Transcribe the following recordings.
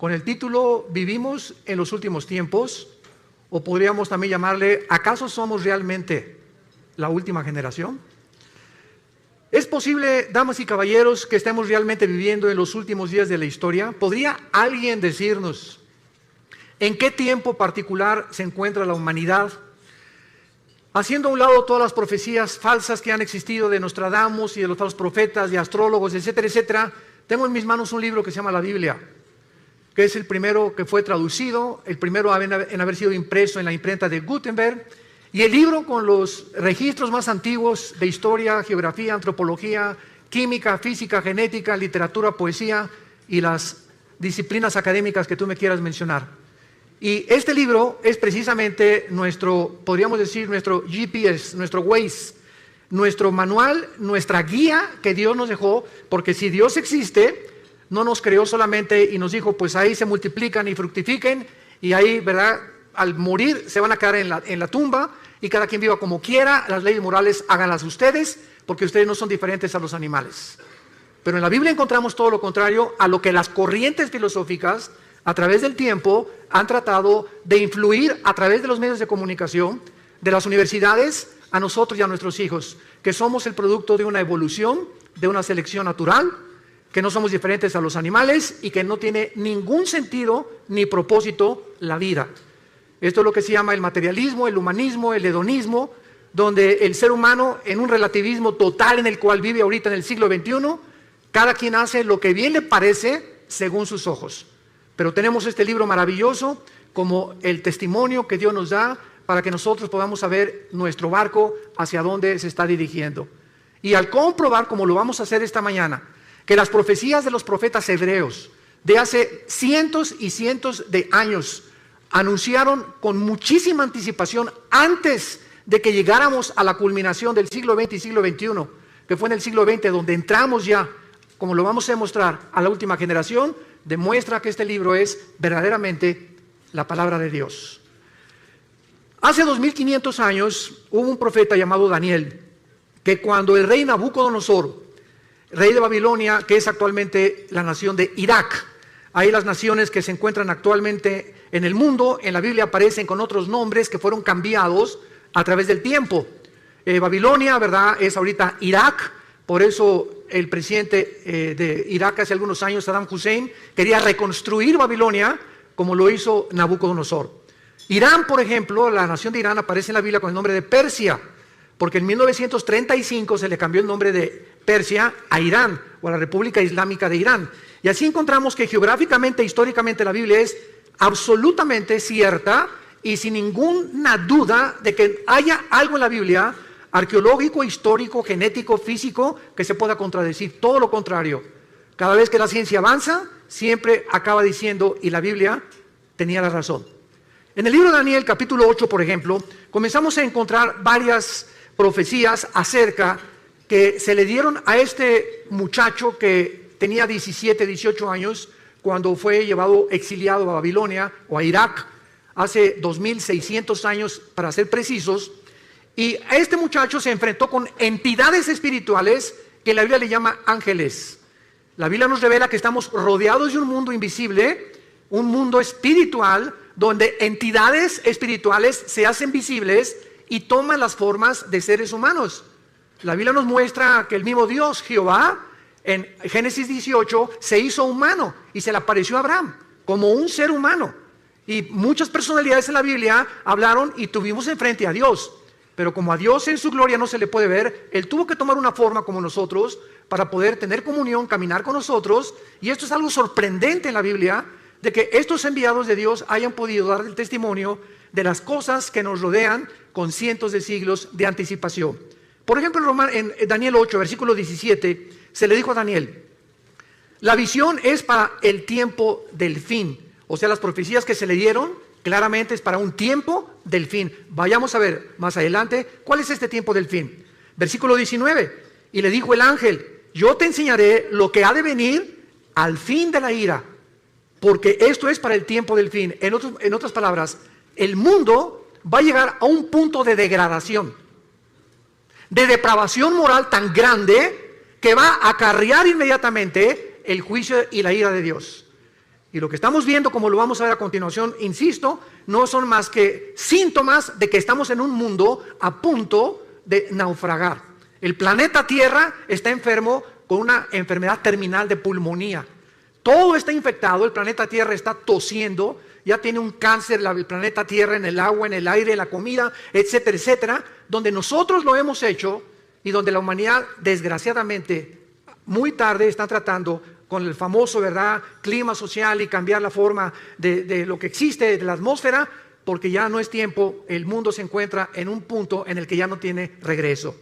con el título ¿Vivimos en los últimos tiempos? O podríamos también llamarle ¿acaso somos realmente la última generación? ¿Es posible, damas y caballeros, que estemos realmente viviendo en los últimos días de la historia? ¿Podría alguien decirnos en qué tiempo particular se encuentra la humanidad? Haciendo a un lado todas las profecías falsas que han existido de Nostradamus y de los falsos profetas y astrólogos, etcétera, etcétera, tengo en mis manos un libro que se llama la Biblia, que es el primero que fue traducido, el primero en haber sido impreso en la imprenta de Gutenberg, y el libro con los registros más antiguos de historia, geografía, antropología, química, física, genética, literatura, poesía y las disciplinas académicas que tú me quieras mencionar. Y este libro es precisamente nuestro, podríamos decir, nuestro GPS, nuestro Waze, nuestro manual, nuestra guía que Dios nos dejó, porque si Dios existe, no nos creó solamente y nos dijo, pues ahí se multiplican y fructifiquen, y ahí, ¿verdad?, al morir se van a quedar en la tumba, y cada quien viva como quiera, las leyes morales háganlas ustedes, porque ustedes no son diferentes a los animales. Pero en la Biblia encontramos todo lo contrario a lo que las corrientes filosóficas a través del tiempo han tratado de influir a través de los medios de comunicación, de las universidades, a nosotros y a nuestros hijos, que somos el producto de una evolución, de una selección natural, que no somos diferentes a los animales y que no tiene ningún sentido ni propósito la vida. Esto es lo que se llama el materialismo, el humanismo, el hedonismo, donde el ser humano, en un relativismo total en el cual vive ahorita en el siglo XXI, cada quien hace lo que bien le parece según sus ojos. Pero tenemos este libro maravilloso como el testimonio que Dios nos da para que nosotros podamos saber nuestro barco hacia dónde se está dirigiendo. Y al comprobar, como lo vamos a hacer esta mañana, que las profecías de los profetas hebreos de hace cientos y cientos de años anunciaron con muchísima anticipación antes de que llegáramos a la culminación del siglo XX y siglo XXI, que fue en el siglo XX donde entramos ya, como lo vamos a demostrar, a la última generación, demuestra que este libro es verdaderamente la palabra de Dios. Hace 2500 años hubo un profeta llamado Daniel, que cuando el rey Nabucodonosor, rey de Babilonia, que es actualmente la nación de Irak, hay las naciones que se encuentran actualmente en el mundo, en la Biblia aparecen con otros nombres que fueron cambiados a través del tiempo. Babilonia, ¿verdad?, es ahorita Irak. Por eso el presidente de Irak hace algunos años, Saddam Hussein, quería reconstruir Babilonia como lo hizo Nabucodonosor. Irán, por ejemplo, la nación de Irán aparece en la Biblia con el nombre de Persia, porque en 1935 se le cambió el nombre de Persia a Irán, o a la República Islámica de Irán. Y así encontramos que geográficamente, históricamente, la Biblia es absolutamente cierta y sin ninguna duda de que haya algo en la Biblia arqueológico, histórico, genético, físico, que se pueda contradecir. Todo lo contrario. Cada vez que la ciencia avanza, siempre acaba diciendo, y la Biblia tenía la razón. En el libro de Daniel, capítulo 8, por ejemplo, comenzamos a encontrar varias profecías acerca que se le dieron a este muchacho que tenía 17, 18 años, cuando fue llevado exiliado a Babilonia o a Irak, hace 2600 años para ser precisos. Y a este muchacho se enfrentó con entidades espirituales que la Biblia le llama ángeles. La Biblia nos revela que estamos rodeados de un mundo invisible, un mundo espiritual, donde entidades espirituales se hacen visibles y toman las formas de seres humanos. La Biblia nos muestra que el mismo Dios, Jehová, en Génesis 18, se hizo humano y se le apareció a Abraham como un ser humano. Y muchas personalidades en la Biblia hablaron y tuvimos enfrente a Dios. Pero como a Dios en su gloria no se le puede ver, Él tuvo que tomar una forma como nosotros para poder tener comunión, caminar con nosotros. Y esto es algo sorprendente en la Biblia, de que estos enviados de Dios hayan podido dar el testimonio de las cosas que nos rodean con cientos de siglos de anticipación. Por ejemplo, en Daniel 8, versículo 17, se le dijo a Daniel, la visión es para el tiempo del fin. O sea, las profecías que se le dieron claramente es para un tiempo del fin. Vayamos a ver más adelante cuál es este tiempo del fin. Versículo 19, y le dijo el ángel, yo te enseñaré lo que ha de venir al fin de la ira, porque esto es para el tiempo del fin. En otras palabras, el mundo va a llegar a un punto de degradación, de depravación moral tan grande que va a acarrear inmediatamente el juicio y la ira de Dios. Y lo que estamos viendo, como lo vamos a ver a continuación, insisto, no son más que síntomas de que estamos en un mundo a punto de naufragar. El planeta Tierra está enfermo con una enfermedad terminal de pulmonía. Todo está infectado, el planeta Tierra está tosiendo, ya tiene un cáncer el planeta Tierra en el agua, en el aire, en la comida, etcétera, etcétera, donde nosotros lo hemos hecho y donde la humanidad, desgraciadamente, muy tarde está tratando con el famoso, ¿verdad?, clima social y cambiar la forma de lo que existe, de la atmósfera, porque ya no es tiempo, el mundo se encuentra en un punto en el que ya no tiene regreso.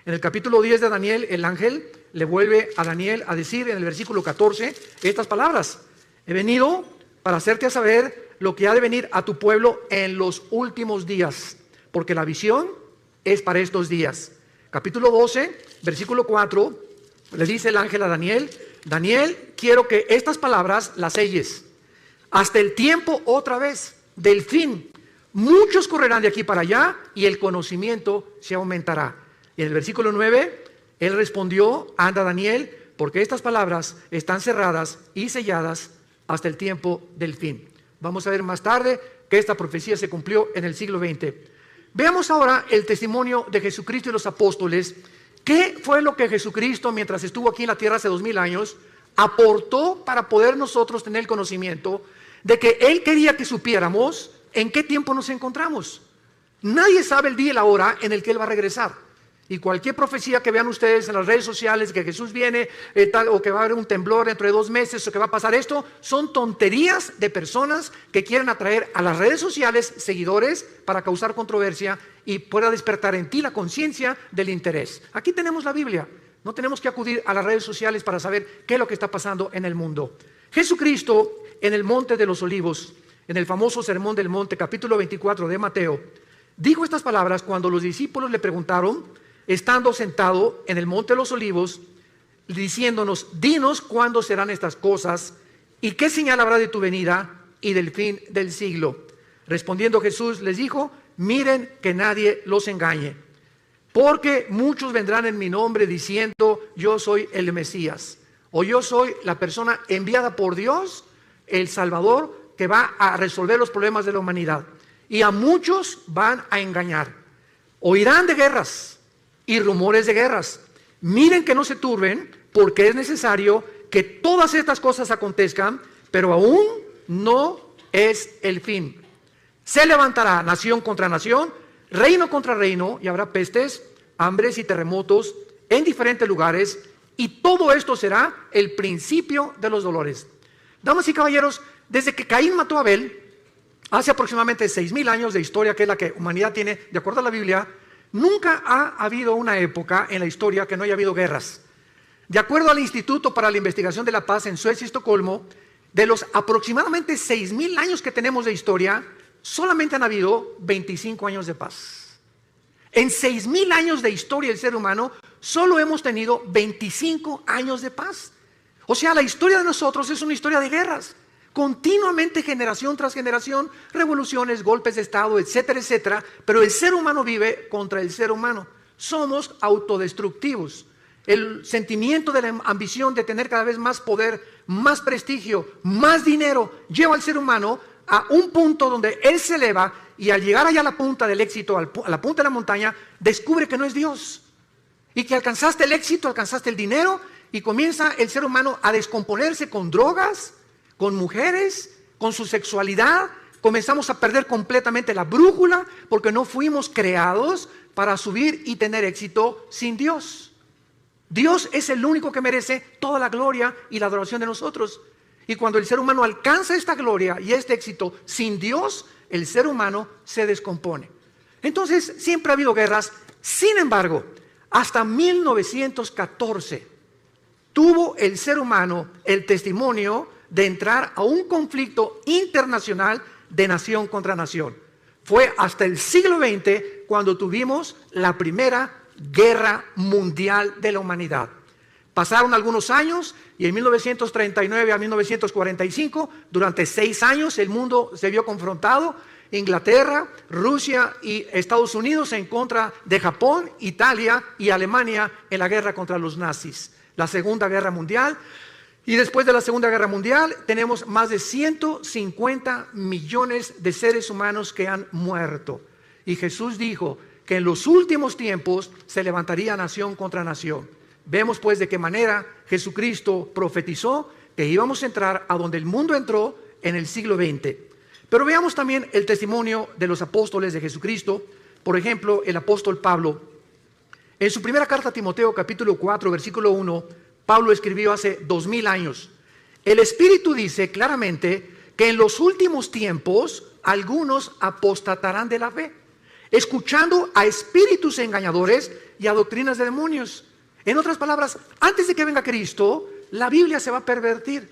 En el capítulo 10 de Daniel, el ángel le vuelve a Daniel a decir en el versículo 14 estas palabras: he venido para hacerte saber lo que ha de venir a tu pueblo en los últimos días, porque la visión es para estos días. Capítulo 12, versículo 4, le dice el ángel a Daniel: Daniel, quiero que estas palabras las selles hasta el tiempo otra vez del fin. Muchos correrán de aquí para allá y el conocimiento se aumentará. Y en el versículo 9, él respondió: anda, Daniel, porque estas palabras están cerradas y selladas hasta el tiempo del fin. Vamos a ver más tarde que esta profecía se cumplió en el siglo XX. Veamos ahora el testimonio de Jesucristo y los apóstoles. ¿Qué fue lo que Jesucristo, mientras estuvo aquí en la tierra hace 2000 años, aportó para poder nosotros tener el conocimiento de que Él quería que supiéramos en qué tiempo nos encontramos? Nadie sabe el día y la hora en el que Él va a regresar. Y cualquier profecía que vean ustedes en las redes sociales, que Jesús viene, o que va a haber un temblor dentro de 2 meses, o que va a pasar esto, son tonterías de personas que quieren atraer a las redes sociales seguidores para causar controversia y pueda despertar en ti la conciencia del interés. Aquí tenemos la Biblia, no tenemos que acudir a las redes sociales para saber qué es lo que está pasando en el mundo. Jesucristo, en el Monte de los Olivos, en el famoso Sermón del Monte, capítulo 24 de Mateo, dijo estas palabras cuando los discípulos le preguntaron, estando sentado en el Monte de los Olivos, diciéndonos: dinos cuándo serán estas cosas y qué señal habrá de tu venida y del fin del siglo. Respondiendo Jesús les dijo: miren que nadie los engañe, porque muchos vendrán en mi nombre diciendo: yo soy el Mesías, o yo soy la persona enviada por Dios, el Salvador, que va a resolver los problemas de la humanidad. Y a muchos van a engañar. Oirán de guerras y rumores de guerras. Miren que no se turben, porque es necesario que todas estas cosas acontezcan, pero aún no es el fin. Se levantará nación contra nación, reino contra reino, y habrá pestes, hambres y terremotos en diferentes lugares, y todo esto será el principio de los dolores. Damas y caballeros, desde que Caín mató a Abel, hace aproximadamente 6000 años de historia, que es la que la humanidad tiene, de acuerdo a la Biblia, nunca ha habido una época en la historia que no haya habido guerras. De acuerdo al Instituto para la Investigación de la Paz en Suecia y Estocolmo, de los aproximadamente 6000 años que tenemos de historia, solamente han habido 25 años de paz. En 6000 años de historia del ser humano, solo hemos tenido 25 años de paz. O sea, la historia de nosotros es una historia de guerras. Continuamente, generación tras generación, revoluciones, golpes de estado, etcétera, etcétera. Pero el ser humano vive contra el ser humano. Somos autodestructivos. El sentimiento de la ambición de tener cada vez más poder, más prestigio, más dinero, lleva al ser humano a un punto donde él se eleva, y al llegar allá a la punta del éxito, a la punta de la montaña, descubre que no es Dios. Y que alcanzaste el éxito, alcanzaste el dinero, y comienza el ser humano a descomponerse con drogas, con mujeres, con su sexualidad. Comenzamos a perder completamente la brújula, porque no fuimos creados para subir y tener éxito sin Dios. Dios es el único que merece toda la gloria y la adoración de nosotros. Y cuando el ser humano alcanza esta gloria y este éxito sin Dios, el ser humano se descompone. Entonces siempre ha habido guerras. Sin embargo, hasta 1914 tuvo el ser humano el testimonio de entrar a un conflicto internacional de nación contra nación. Fue hasta el siglo XX cuando tuvimos la primera guerra mundial de la humanidad. Pasaron algunos años y en 1939 a 1945, durante 6 años, el mundo se vio confrontado. Inglaterra, Rusia y Estados Unidos en contra de Japón, Italia y Alemania en la guerra contra los nazis. La Segunda Guerra Mundial. Y después de la Segunda Guerra Mundial tenemos más de 150 millones de seres humanos que han muerto. Y Jesús dijo que en los últimos tiempos se levantaría nación contra nación. Vemos pues de qué manera Jesucristo profetizó que íbamos a entrar a donde el mundo entró en el siglo XX. Pero veamos también el testimonio de los apóstoles de Jesucristo. Por ejemplo, el apóstol Pablo. En su primera carta a Timoteo, capítulo 4, versículo 1, Pablo escribió hace 2000 años. El Espíritu dice claramente que en los últimos tiempos algunos apostatarán de la fe, escuchando a espíritus engañadores y a doctrinas de demonios. En otras palabras, antes de que venga Cristo, la Biblia se va a pervertir.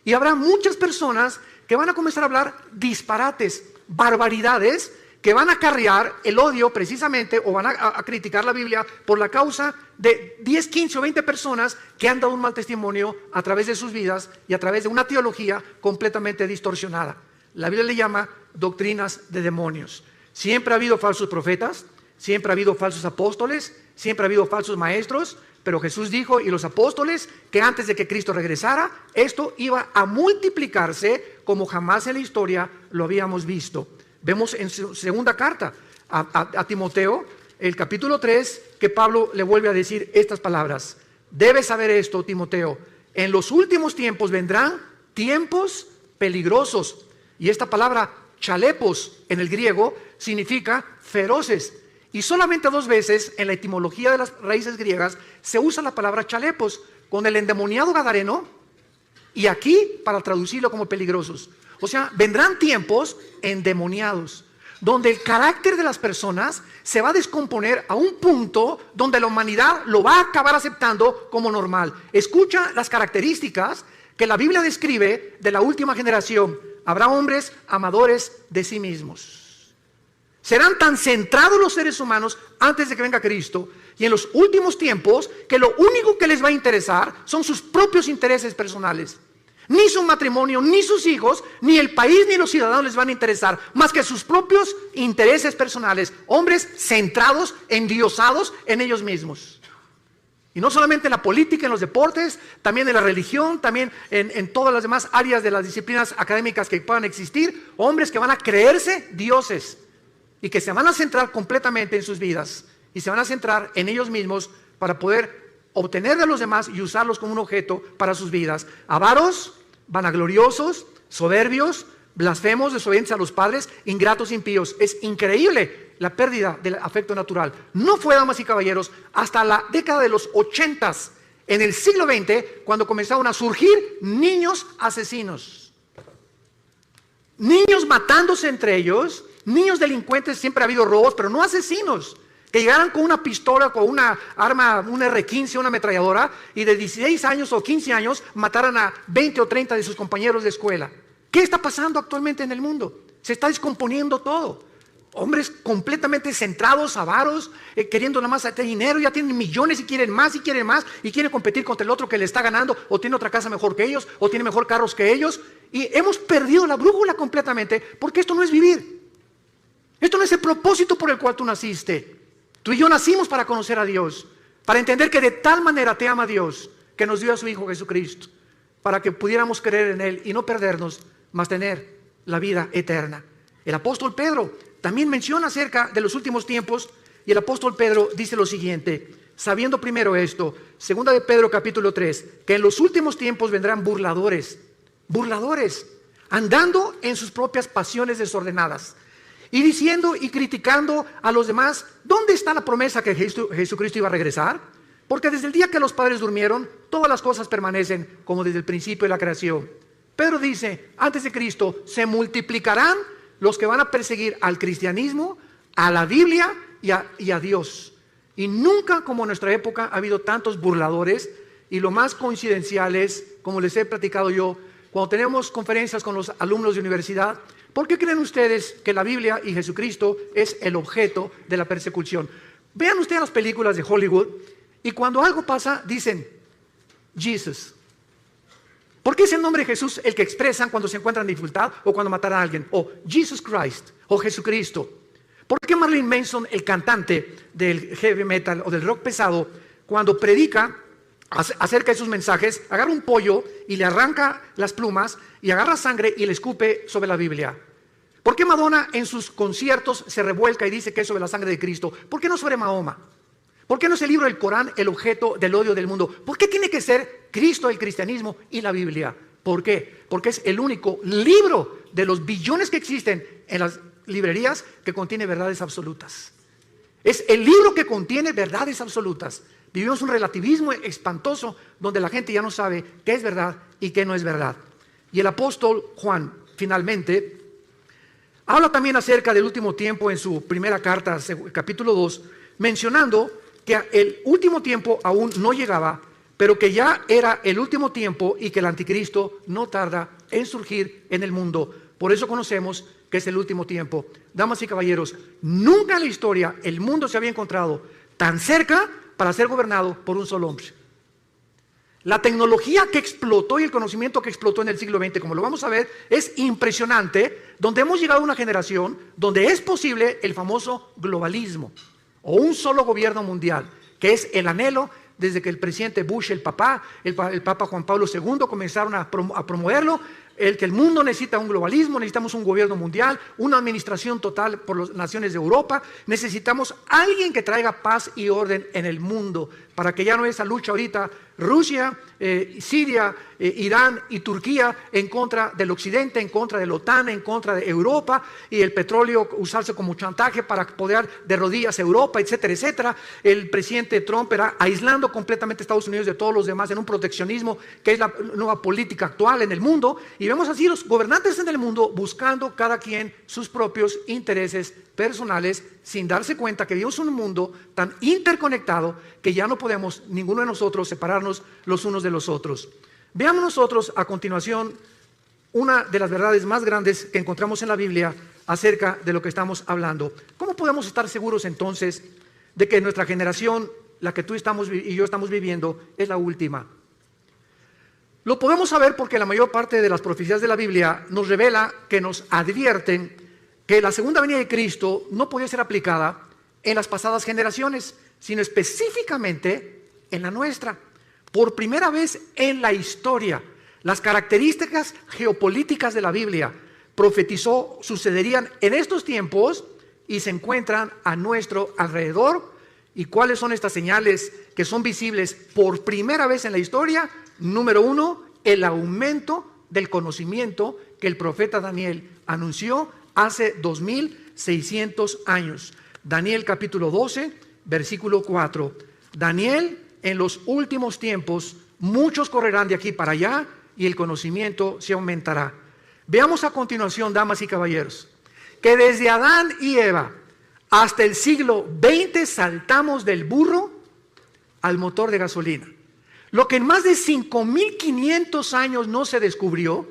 Y habrá muchas personas que van a comenzar a hablar disparates, barbaridades, que van a acarrear el odio precisamente, o van a criticar la Biblia por la causa de 10, 15 o 20 personas que han dado un mal testimonio a través de sus vidas y a través de una teología completamente distorsionada. La Biblia le llama doctrinas de demonios. Siempre ha habido falsos profetas, siempre ha habido falsos apóstoles, siempre ha habido falsos maestros, pero Jesús dijo, y los apóstoles, que antes de que Cristo regresara, esto iba a multiplicarse como jamás en la historia lo habíamos visto. Vemos en su segunda carta a Timoteo, el capítulo 3, que Pablo le vuelve a decir estas palabras. Debes saber esto, Timoteo, en los últimos tiempos vendrán tiempos peligrosos. Y esta palabra chalepos en el griego significa feroces. Y solamente 2 veces en la etimología de las raíces griegas se usa la palabra chalepos, con el endemoniado gadareno y aquí para traducirlo como peligrosos. O sea, vendrán tiempos endemoniados, donde el carácter de las personas se va a descomponer a un punto donde la humanidad lo va a acabar aceptando como normal. Escucha las características que la Biblia describe de la última generación. Habrá hombres amadores de sí mismos. Serán tan centrados los seres humanos antes de que venga Cristo y en los últimos tiempos que lo único que les va a interesar son sus propios intereses personales. Ni su matrimonio, ni sus hijos, ni el país, ni los ciudadanos les van a interesar más que sus propios intereses personales. Hombres centrados, endiosados en ellos mismos. Y no solamente en la política, en los deportes, también en la religión, también en todas las demás áreas de las disciplinas académicas que puedan existir. Hombres que van a creerse dioses y que se van a centrar completamente en sus vidas y se van a centrar en ellos mismos para poder obtener de los demás y usarlos como un objeto para sus vidas. Avaros, vanagloriosos, soberbios, blasfemos, desobedientes a los padres, ingratos, impíos. Es increíble la pérdida del afecto natural. No fue, damas y caballeros, hasta la década de los 80s, en el siglo XX, cuando comenzaron a surgir niños asesinos. Niños matándose entre ellos, niños delincuentes. Siempre ha habido robos, pero no asesinos. Que llegaran con una pistola, con una arma, un R-15, una ametralladora, y de 16 años o 15 años mataran a 20 o 30 de sus compañeros de escuela. ¿Qué está pasando actualmente en el mundo? Se está descomponiendo todo. Hombres completamente centrados, avaros, queriendo nada más hacer dinero, ya tienen millones y quieren más, y quieren competir contra el otro que le está ganando, o tiene otra casa mejor que ellos, o tiene mejor carros que ellos, y hemos perdido la brújula completamente, porque esto no es vivir. Esto no es el propósito por el cual tú naciste. Tú y yo nacimos para conocer a Dios, para entender que de tal manera te ama Dios, que nos dio a su Hijo Jesucristo, para que pudiéramos creer en Él y no perdernos, mas tener la vida eterna. El apóstol Pedro también menciona acerca de los últimos tiempos, y el apóstol Pedro dice lo siguiente, sabiendo primero esto, segunda de Pedro capítulo 3, que en los últimos tiempos vendrán burladores, andando en sus propias pasiones desordenadas, y diciendo y criticando a los demás, ¿dónde está la promesa que Jesucristo iba a regresar? Porque desde el día que los padres durmieron, todas las cosas permanecen como desde el principio de la creación. Pedro dice, antes de Cristo se multiplicarán los que van a perseguir al cristianismo, a la Biblia y a Dios. Y nunca como en nuestra época ha habido tantos burladores, y lo más coincidencial es, como les he platicado yo, cuando tenemos conferencias con los alumnos de universidad, ¿por qué creen ustedes que la Biblia y Jesucristo es el objeto de la persecución? Vean ustedes las películas de Hollywood y cuando algo pasa dicen Jesus. ¿Por qué es el nombre de Jesús el que expresan cuando se encuentran en dificultad o cuando matan a alguien? O Jesus Christ o Jesucristo. ¿Por qué Marilyn Manson, el cantante del heavy metal o del rock pesado, cuando predica acerca de sus mensajes, agarra un pollo y le arranca las plumas y agarra sangre y le escupe sobre la Biblia. ¿Por qué Madonna en sus conciertos se revuelca y dice que es sobre la sangre de Cristo? ¿Por qué no sobre Mahoma? ¿Por qué no es el libro del Corán el objeto del odio del mundo? ¿Por qué tiene que ser Cristo, el cristianismo y la Biblia? ¿Por qué? Porque es el único libro de los billones que existen en las librerías que contiene verdades absolutas. Es el libro que contiene verdades absolutas. Vivimos un relativismo espantoso donde la gente ya no sabe qué es verdad y qué no es verdad. Y el apóstol Juan, finalmente, habla también acerca del último tiempo en su primera carta, capítulo 2, mencionando que el último tiempo aún no llegaba, pero que ya era el último tiempo y que el anticristo no tarda en surgir en el mundo. Por eso conocemos que es el último tiempo. Damas y caballeros, nunca en la historia el mundo se había encontrado tan cerca para ser gobernado por un solo hombre. La tecnología que explotó y el conocimiento que explotó en el siglo XX, como lo vamos a ver, es impresionante, donde hemos llegado a una generación donde es posible el famoso globalismo o un solo gobierno mundial, que es el anhelo desde que el presidente Bush, el Papa Juan Pablo II comenzaron a promoverlo, que el mundo necesita un globalismo, necesitamos un gobierno mundial, una administración total por las naciones de Europa, necesitamos alguien que traiga paz y orden en el mundo, para que ya no esa lucha ahorita, Rusia, Siria, Irán y Turquía en contra del occidente, en contra de la OTAN, en contra de Europa, y el petróleo usarse como chantaje para poder de rodillas a Europa, etcétera, etcétera. El presidente Trump era aislando completamente a Estados Unidos de todos los demás en un proteccionismo que es la nueva política actual en el mundo, y vemos así los gobernantes en el mundo buscando cada quien sus propios intereses personales, sin darse cuenta que vivimos en un mundo tan interconectado que ya no podemos ninguno de nosotros separarnos los unos de los otros. Veamos nosotros a continuación una de las verdades más grandes que encontramos en la Biblia acerca de lo que estamos hablando. ¿Cómo podemos estar seguros entonces de que nuestra generación, la que tú y yo estamos viviendo, es la última? Lo podemos saber porque la mayor parte de las profecías de la Biblia nos revela, que nos advierten que la segunda venida de Cristo no podía ser aplicada en las pasadas generaciones, sino específicamente en la nuestra. Por primera vez en la historia, las características geopolíticas de la Biblia profetizó sucederían en estos tiempos y se encuentran a nuestro alrededor. ¿Y cuáles son estas señales que son visibles por primera vez en la historia? Número 1, el aumento del conocimiento que el profeta Daniel anunció hace 2600 años. Daniel capítulo 12, versículo 4. Daniel, en los últimos tiempos, muchos correrán de aquí para allá y el conocimiento se aumentará. Veamos a continuación, damas y caballeros, que desde Adán y Eva hasta el siglo XX saltamos del burro al motor de gasolina. Lo que en más de 5.500 años no se descubrió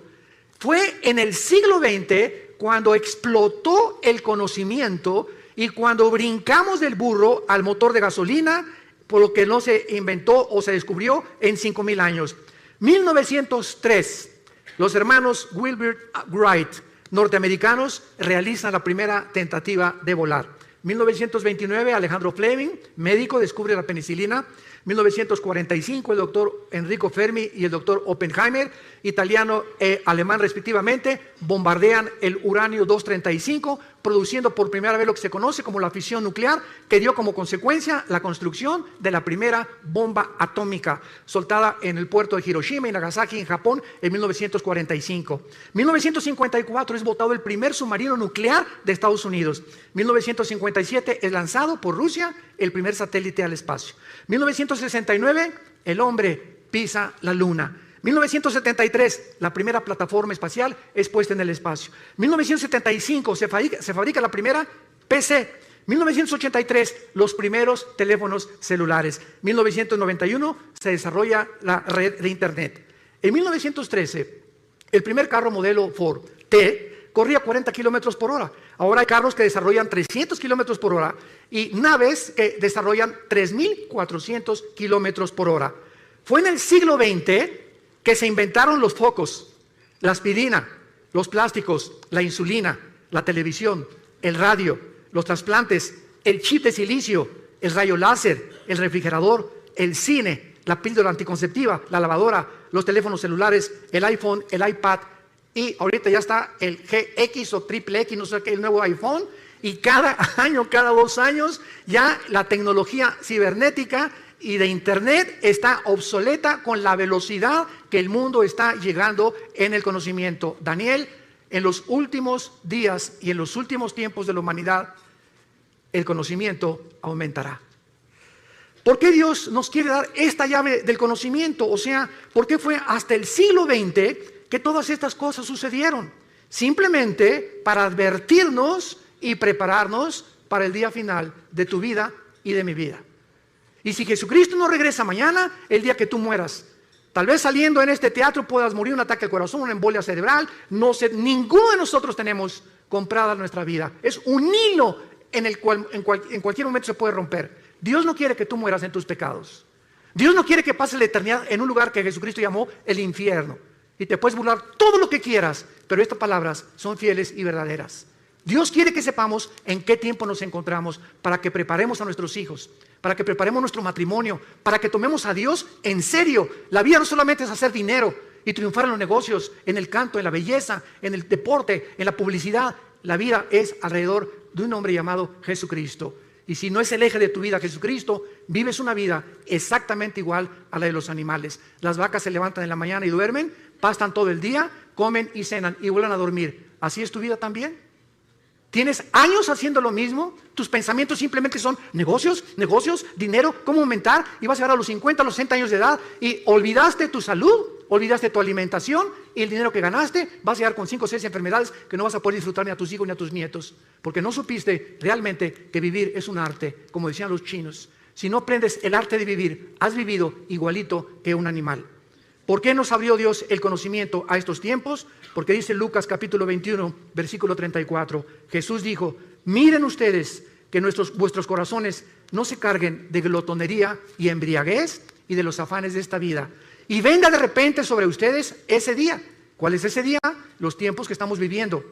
fue en el siglo XX cuando explotó el conocimiento y cuando brincamos del burro al motor de gasolina, por lo que no se inventó o se descubrió en 5.000 años. 1903, los hermanos Wilbur Wright, norteamericanos, realizan la primera tentativa de volar. 1929, Alejandro Fleming, médico, descubre la penicilina. 1945, el doctor Enrico Fermi y el doctor Oppenheimer, italiano e alemán respectivamente, bombardean el uranio 235, produciendo por primera vez lo que se conoce como la fisión nuclear, que dio como consecuencia la construcción de la primera bomba atómica, soltada en el puerto de Hiroshima y Nagasaki en Japón en 1945. 1954 es botado el primer submarino nuclear de Estados Unidos. 1957 es lanzado por Rusia el primer satélite al espacio. 1969, el hombre pisa la luna. 1973, la primera plataforma espacial es puesta en el espacio. 1975, se fabrica la primera PC. 1983, los primeros teléfonos celulares. 1991, se desarrolla la red de Internet. En 1913, el primer carro modelo Ford T corría 40 kilómetros por hora. Ahora hay carros que desarrollan 300 kilómetros por hora y naves que desarrollan 3.400 kilómetros por hora. Fue en el siglo XX que se inventaron los focos, la aspirina, los plásticos, la insulina, la televisión, el radio, los trasplantes, el chip de silicio, el rayo láser, el refrigerador, el cine, la píldora anticonceptiva, la lavadora, los teléfonos celulares, el iPhone, el iPad, y ahorita ya está el GX o triple X, no sé qué, el nuevo iPhone, y cada año, cada 2 años, ya la tecnología cibernética y de internet está obsoleta con la velocidad que el mundo está llegando en el conocimiento. Daniel, en los últimos días y en los últimos tiempos de la humanidad, el conocimiento aumentará. ¿Por qué Dios nos quiere dar esta llave del conocimiento? O sea, ¿por qué fue hasta el siglo XX que todas estas cosas sucedieron? Simplemente para advertirnos y prepararnos para el día final de tu vida y de mi vida. Y si Jesucristo no regresa mañana, el día que tú mueras, tal vez saliendo en este teatro puedas morir un ataque al corazón, una embolia cerebral, no sé, ninguno de nosotros tenemos comprada nuestra vida. Es un hilo en el cual en cualquier momento se puede romper. Dios no quiere que tú mueras en tus pecados. Dios no quiere que pases la eternidad en un lugar que Jesucristo llamó el infierno. Y te puedes burlar todo lo que quieras, pero estas palabras son fieles y verdaderas. Dios quiere que sepamos en qué tiempo nos encontramos para que preparemos a nuestros hijos, para que preparemos nuestro matrimonio, para que tomemos a Dios en serio. La vida no solamente es hacer dinero y triunfar en los negocios, en el canto, en la belleza, en el deporte, en la publicidad. La vida es alrededor de un hombre llamado Jesucristo. Y si no es el eje de tu vida Jesucristo, vives una vida exactamente igual a la de los animales. Las vacas se levantan en la mañana y duermen, pastan todo el día, comen y cenan y vuelven a dormir. ¿Así es tu vida también? ¿Tienes años haciendo lo mismo? Tus pensamientos simplemente son negocios, dinero, cómo aumentar, y vas a llegar a los 50, a los 60 años de edad y olvidaste tu salud, olvidaste tu alimentación y el dinero que ganaste, vas a llegar con 5 o 6 enfermedades que no vas a poder disfrutar ni a tus hijos ni a tus nietos, porque no supiste realmente que vivir es un arte, como decían los chinos. Si no aprendes el arte de vivir, has vivido igualito que un animal. ¿Por qué nos abrió Dios el conocimiento a estos tiempos? Porque dice Lucas capítulo 21, versículo 34. Jesús dijo: miren ustedes que vuestros corazones no se carguen de glotonería y embriaguez y de los afanes de esta vida. Y venga de repente sobre ustedes ese día. ¿Cuál es ese día? Los tiempos que estamos viviendo.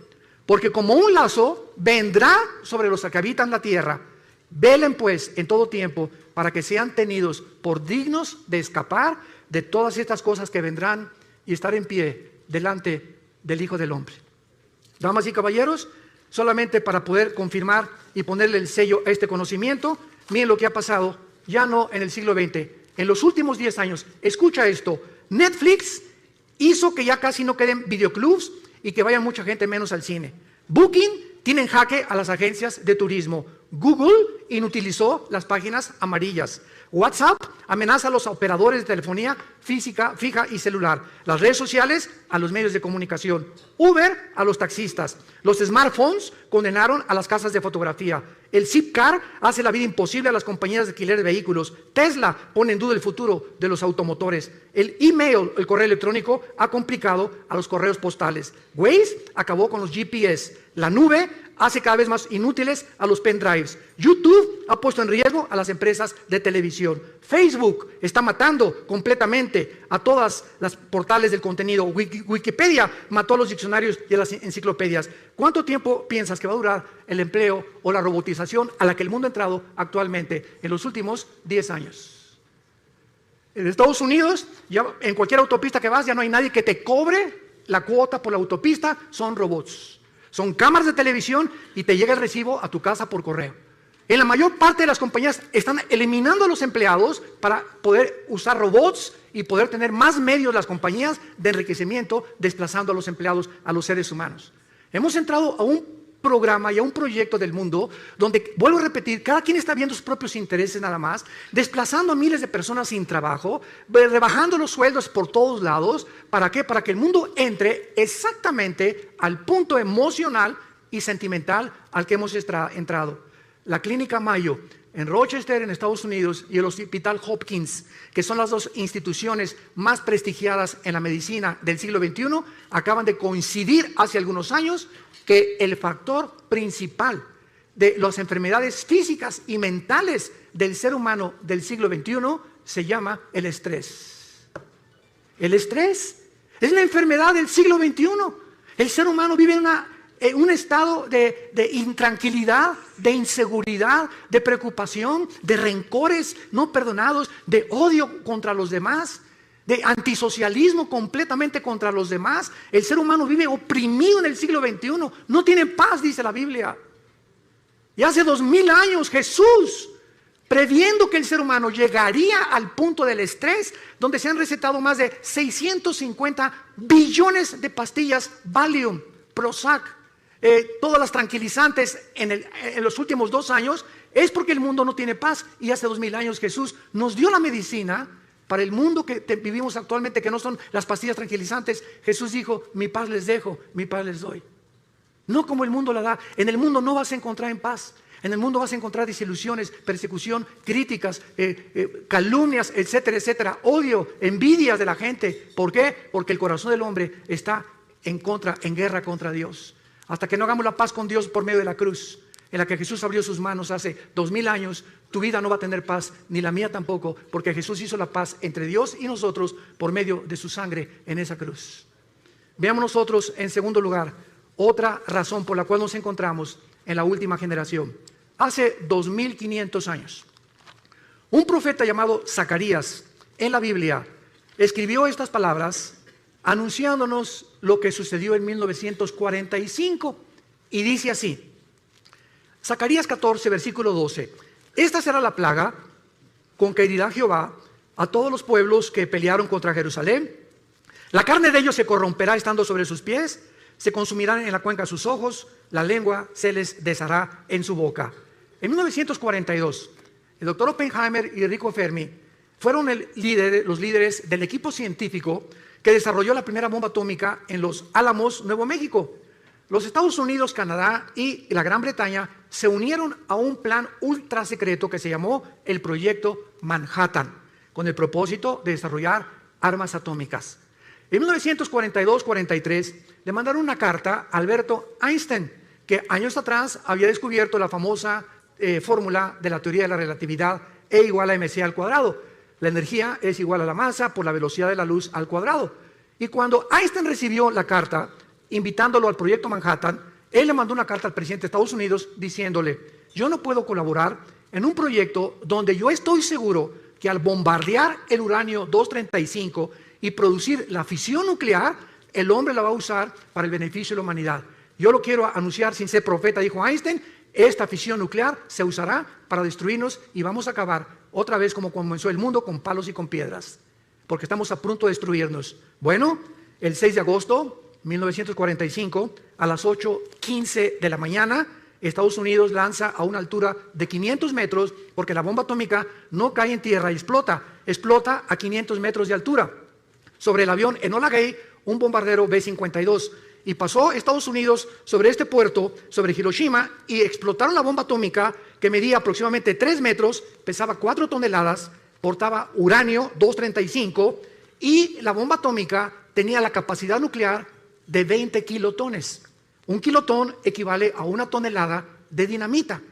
Porque como un lazo vendrá sobre los que habitan la tierra. Velen pues en todo tiempo para que sean tenidos por dignos de escapar de todas estas cosas que vendrán y estar en pie delante del Hijo del Hombre. Damas y caballeros, solamente para poder confirmar y ponerle el sello a este conocimiento, miren lo que ha pasado, ya no en el siglo XX, en los últimos 10 años. Escucha esto: Netflix hizo que ya casi no queden videoclubs y que vaya mucha gente menos al cine. Booking tiene en jaque a las agencias de turismo. Google inutilizó las páginas amarillas. WhatsApp amenaza a los operadores de telefonía física, fija y celular. Las redes sociales a los medios de comunicación. Uber a los taxistas. Los smartphones condenaron a las casas de fotografía. El Zipcar hace la vida imposible a las compañías de alquiler de vehículos. Tesla pone en duda el futuro de los automotores. El email, el correo electrónico, ha complicado a los correos postales. Waze acabó con los GPS. La nube hace cada vez más inútiles a los pendrives. YouTube ha puesto en riesgo a las empresas de televisión. Facebook está matando completamente a todas las portales del contenido. Wikipedia mató a los diccionarios y a las enciclopedias. ¿Cuánto tiempo piensas que va a durar el empleo o la robotización a la que el mundo ha entrado actualmente en los últimos 10 años? En Estados Unidos, ya en cualquier autopista que vas, ya no hay nadie que te cobre la cuota por la autopista, son robots. Son cámaras de televisión y te llega el recibo a tu casa por correo. En la mayor parte de las compañías están eliminando a los empleados para poder usar robots y poder tener más medios las compañías de enriquecimiento, desplazando a los empleados, a los seres humanos. Hemos entrado a un programa y a un proyecto del mundo donde, vuelvo a repetir, cada quien está viendo sus propios intereses nada más, desplazando a miles de personas sin trabajo, rebajando los sueldos por todos lados. ¿Para qué? Para que el mundo entre exactamente al punto emocional y sentimental al que hemos entrado. La Clínica Mayo en Rochester, en Estados Unidos, y el Hospital Hopkins, que son las dos instituciones más prestigiadas en la medicina del siglo XXI, acaban de coincidir hace algunos años que el factor principal de las enfermedades físicas y mentales del ser humano del siglo XXI se llama el estrés. El estrés es la enfermedad del siglo XXI. El ser humano vive en una un estado de intranquilidad, de inseguridad, de preocupación, de rencores no perdonados, de odio contra los demás, de antisocialismo completamente contra los demás. El ser humano vive oprimido en el siglo XXI, no tiene paz, dice la Biblia. Y hace 2000 años Jesús, previendo que el ser humano llegaría al punto del estrés, donde se han recetado más de 650 billones de pastillas Valium, Prozac, todas las tranquilizantes en los últimos 2 años, es porque el mundo no tiene paz. Y hace 2000 años Jesús nos dio la medicina para el mundo que vivimos actualmente, que no son las pastillas tranquilizantes. Jesús dijo: mi paz les dejo, mi paz les doy. No como el mundo la da. En el mundo no vas a encontrar en paz. En el mundo vas a encontrar desilusiones, persecución, críticas, calumnias, etcétera, etcétera, odio, envidias de la gente. ¿Por qué? Porque el corazón del hombre está en guerra contra Dios. Hasta que no hagamos la paz con Dios por medio de la cruz, en la que Jesús abrió sus manos hace 2000 años, tu vida no va a tener paz, ni la mía tampoco, porque Jesús hizo la paz entre Dios y nosotros por medio de su sangre en esa cruz. Veamos nosotros, en segundo lugar, otra razón por la cual nos encontramos en la última generación. Hace 2500 años, un profeta llamado Zacarías en la Biblia escribió estas palabras anunciándonos lo que sucedió en 1945, y dice así: Zacarías 14, versículo 12: esta será la plaga con que herirá Jehová a todos los pueblos que pelearon contra Jerusalén. La carne de ellos se corromperá estando sobre sus pies, se consumirán en la cuenca sus ojos, la lengua se les deshará en su boca. En 1942, el doctor Oppenheimer y Enrico Fermi fueron los líderes del equipo científico que desarrolló la primera bomba atómica en Los Álamos, Nuevo México. Los Estados Unidos, Canadá y la Gran Bretaña se unieron a un plan ultra secreto que se llamó el Proyecto Manhattan, con el propósito de desarrollar armas atómicas. En 1942-43 le mandaron una carta a Alberto Einstein, que años atrás había descubierto la famosa fórmula de la teoría de la relatividad, E igual a mc al cuadrado. La energía es igual a la masa por la velocidad de la luz al cuadrado. Y cuando Einstein recibió la carta invitándolo al Proyecto Manhattan, él le mandó una carta al presidente de Estados Unidos diciéndole: yo no puedo colaborar en un proyecto donde yo estoy seguro que al bombardear el uranio 235 y producir la fisión nuclear, el hombre la va a usar para el beneficio de la humanidad. Yo lo quiero anunciar sin ser profeta, dijo Einstein: esta fisión nuclear se usará para destruirnos y vamos a acabar otra vez como comenzó el mundo, con palos y con piedras, porque estamos a punto de destruirnos. Bueno, el 6 de agosto de 1945, a las 8:15 de la mañana, Estados Unidos lanza a una altura de 500 metros, porque la bomba atómica no cae en tierra y explota a 500 metros de altura, sobre el avión Enola Gay, un bombardero B-52. Y pasó Estados Unidos sobre este puerto, sobre Hiroshima, y explotaron la bomba atómica, que medía aproximadamente 3 metros, pesaba 4 toneladas, portaba uranio 235, y la bomba atómica tenía la capacidad nuclear de 20 kilotones. Un kilotón equivale a 1 tonelada de dinamita.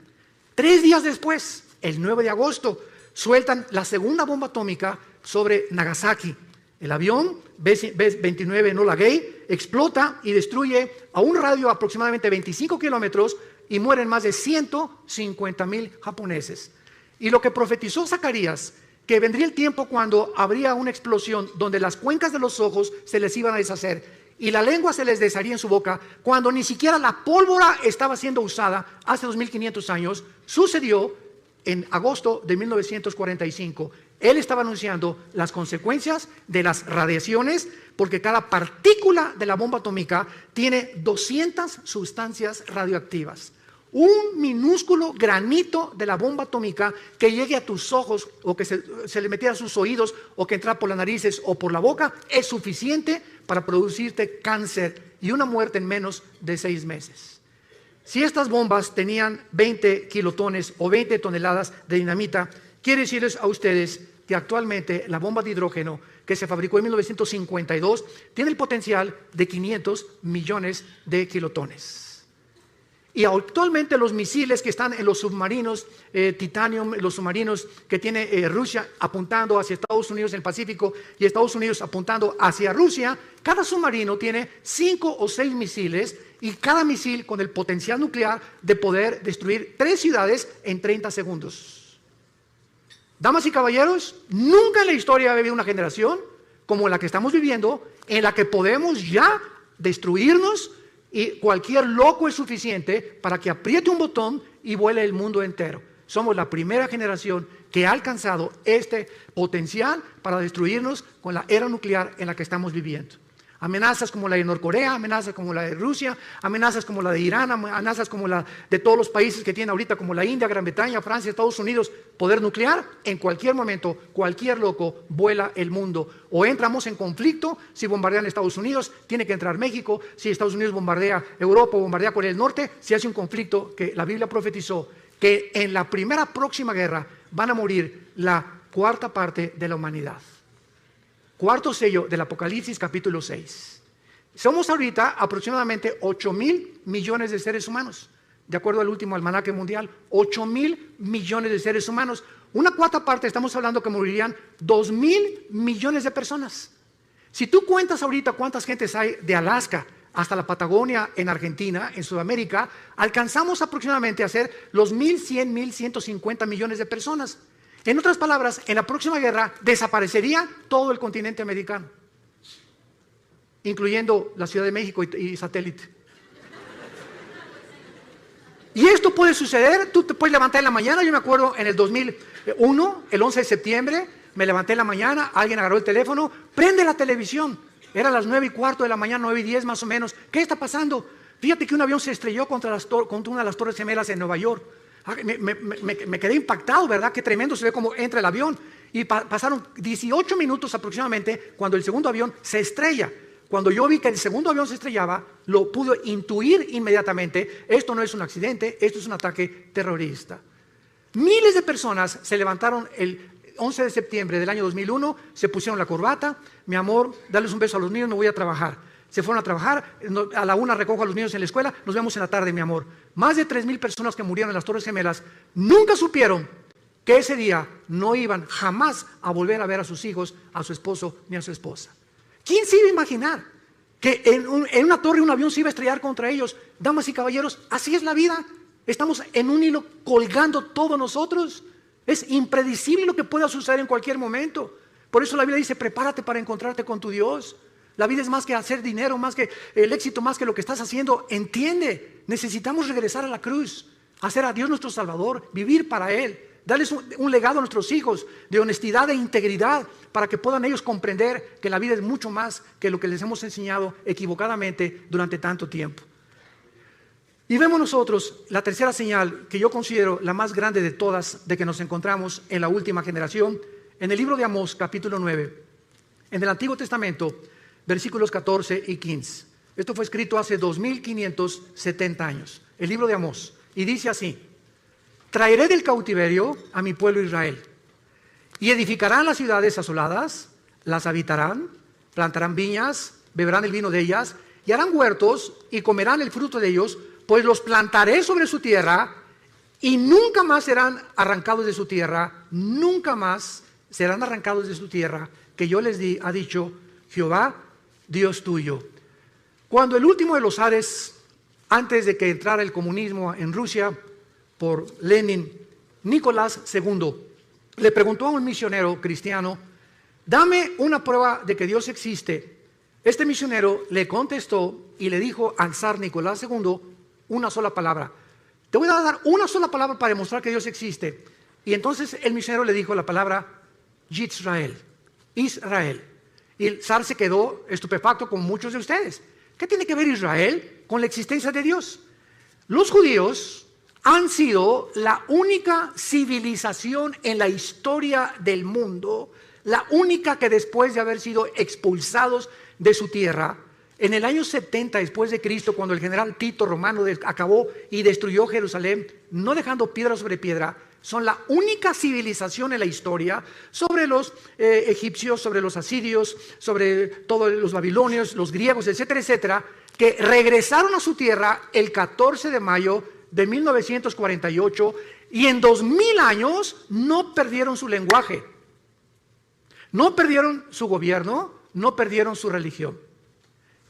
3 días después, el 9 de agosto, sueltan la segunda bomba atómica sobre Nagasaki. El avión B-29 Enola Gay explota y destruye a un radio de aproximadamente 25 kilómetros y mueren más de 150,000 japoneses. Y lo que profetizó Zacarías, que vendría el tiempo cuando habría una explosión donde las cuencas de los ojos se les iban a deshacer y la lengua se les desharía en su boca, cuando ni siquiera la pólvora estaba siendo usada hace 2500 años, sucedió en agosto de 1945. Él estaba anunciando las consecuencias de las radiaciones, porque cada partícula de la bomba atómica tiene 200 sustancias radioactivas. Un minúsculo granito de la bomba atómica que llegue a tus ojos, o que se le metiera a sus oídos, o que entra por las narices o por la boca, es suficiente para producirte cáncer y una muerte en menos de 6 meses. Si estas bombas tenían 20 kilotones o 20 toneladas de dinamita, quiero decirles a ustedes que actualmente la bomba de hidrógeno que se fabricó en 1952 tiene el potencial de 500 millones de kilotones. Y actualmente los misiles que están en los submarinos Titanium, los submarinos que tiene Rusia apuntando hacia Estados Unidos en el Pacífico y Estados Unidos apuntando hacia Rusia, cada submarino tiene 5 o 6 misiles y cada misil con el potencial nuclear de poder destruir 3 ciudades en 30 segundos. Damas y caballeros, nunca en la historia ha habido una generación como la que estamos viviendo, en la que podemos ya destruirnos y cualquier loco es suficiente para que apriete un botón y vuele el mundo entero. Somos la primera generación que ha alcanzado este potencial para destruirnos con la era nuclear en la que estamos viviendo. Amenazas como la de Norcorea, amenazas como la de Rusia, amenazas como la de Irán, amenazas como la de todos los países que tienen ahorita, como la India, Gran Bretaña, Francia, Estados Unidos, poder nuclear. En cualquier momento, cualquier loco vuela el mundo. O entramos en conflicto, si bombardean Estados Unidos, tiene que entrar México. Si Estados Unidos bombardea Europa o bombardea Corea del Norte, si hace un conflicto que la Biblia profetizó, que en la primera próxima guerra van a morir la 1/4 parte de la humanidad. 4º sello del Apocalipsis capítulo 6. Somos ahorita aproximadamente 8,000 millones de seres humanos. De acuerdo al último almanaque mundial, 8,000 millones de seres humanos. Una 1/4 parte, estamos hablando que morirían 2,000 millones de personas. Si tú cuentas ahorita cuántas gentes hay de Alaska hasta la Patagonia en Argentina, en Sudamérica, alcanzamos aproximadamente a ser los 1,100, 1,150 millones de personas. En otras palabras, en la próxima guerra desaparecería todo el continente americano, incluyendo la Ciudad de México y satélite. Y esto puede suceder, tú te puedes levantar en la mañana. Yo me acuerdo en el 2001, el 11 de septiembre, me levanté en la mañana, alguien agarró el teléfono, prende la televisión, eran las 9:15 de la mañana, 9:10 más o menos. ¿Qué está pasando? Fíjate que un avión se estrelló contra una de las Torres Gemelas en Nueva York. Me quedé impactado, ¿verdad? Qué tremendo se ve cómo entra el avión. Y pasaron 18 minutos aproximadamente cuando el segundo avión se estrella. Cuando yo vi que el segundo avión se estrellaba, lo pude intuir inmediatamente. Esto no es un accidente, esto es un ataque terrorista. Miles de personas se levantaron el 11 de septiembre del año 2001, se pusieron la corbata. Mi amor, darles un beso a los niños, me voy a trabajar. Se fueron a trabajar, a la 1 recojo a los niños en la escuela, nos vemos en la tarde, mi amor. Más de 3,000 personas que murieron en las Torres Gemelas nunca supieron que ese día no iban jamás a volver a ver a sus hijos, a su esposo ni a su esposa. ¿Quién se iba a imaginar que en una torre un avión se iba a estrellar contra ellos? Damas y caballeros, así es la vida. Estamos en un hilo colgando todos nosotros. Es impredecible lo que pueda suceder en cualquier momento. Por eso la Biblia dice, prepárate para encontrarte con tu Dios. La vida es más que hacer dinero, más que el éxito, más que lo que estás haciendo. Entiende, necesitamos regresar a la cruz, hacer a Dios nuestro Salvador, vivir para Él, darles un legado a nuestros hijos de honestidad e integridad para que puedan ellos comprender que la vida es mucho más que lo que les hemos enseñado equivocadamente durante tanto tiempo. Y vemos nosotros la tercera señal que yo considero la más grande de todas, de que nos encontramos en la última generación, en el libro de Amós, capítulo 9, en el Antiguo Testamento, versículos 14 y 15. Esto fue escrito hace 2570 años, el libro de Amós, y dice así: traeré del cautiverio a mi pueblo Israel, y edificarán las ciudades asoladas, las habitarán, plantarán viñas, beberán el vino de ellas, y harán huertos, y comerán el fruto de ellos, pues los plantaré sobre su tierra, y nunca más serán arrancados de su tierra, nunca más serán arrancados de su tierra, que yo les di, ha dicho Jehová, Dios tuyo. Cuando el último de los zares, antes de que entrara el comunismo en Rusia por Lenin, Nicolás II, le preguntó a un misionero cristiano: dame una prueba de que Dios existe. Este misionero le contestó y le dijo al zar Nicolás II una sola palabra: te voy a dar una sola palabra para demostrar que Dios existe. Y entonces el misionero le dijo la palabra Yisrael, Israel. Y el zar se quedó estupefacto, como muchos de ustedes. ¿Qué tiene que ver Israel con la existencia de Dios? Los judíos han sido la única civilización en la historia del mundo, la única que después de haber sido expulsados de su tierra, en el año 70 después de Cristo, cuando el general Tito romano acabó y destruyó Jerusalén, no dejando piedra sobre piedra, son la única civilización en la historia sobre los egipcios, sobre los asirios, sobre todos los babilonios, los griegos, etcétera, etcétera, que regresaron a su tierra el 14 de mayo de 1948 y en 2000 años no perdieron su lenguaje, no perdieron su gobierno, no perdieron su religión.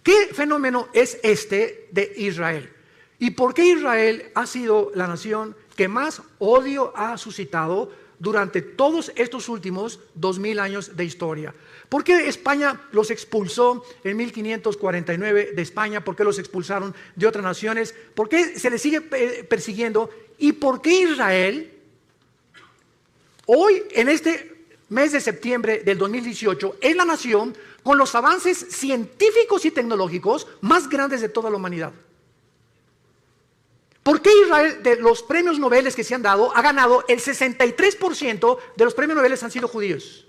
¿Qué fenómeno es este de Israel? ¿Y por qué Israel ha sido la nación que más odio ha suscitado durante todos estos últimos 2000 años de historia? ¿Por qué España los expulsó en 1549 de España? ¿Por qué los expulsaron de otras naciones? ¿Por qué se les sigue persiguiendo? ¿Y por qué Israel, hoy en este mes de septiembre del 2018, es la nación con los avances científicos y tecnológicos más grandes de toda la humanidad? ¿Por qué Israel, de los premios Nobel que se han dado, ha ganado el 63% de los premios Nobel han sido judíos?